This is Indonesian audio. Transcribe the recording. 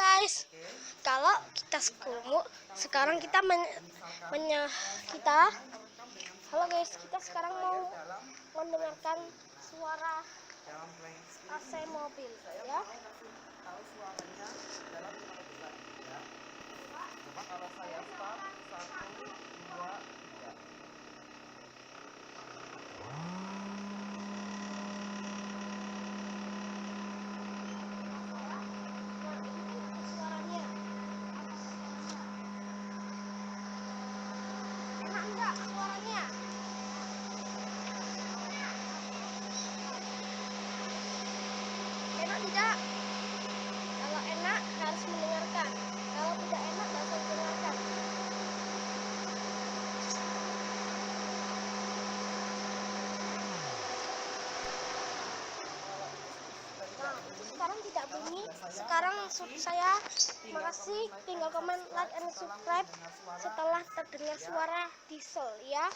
guys, kalau kita sekumuk, sekarang kita halo guys, kita sekarang mau mendengarkan suara AC mobil ya. Coba kalau saya start 1, 2, 3. Suaranya enak enggak suaranya? Enak tidak? Kalau enak harus mendengarkan, kalau tidak enak nggak usah dengarkan. Nah, itu sekarang tidak bunyi. Sekarang saya makasih, tinggal komen, like, and subscribe setelah terdengar suara diesel ya.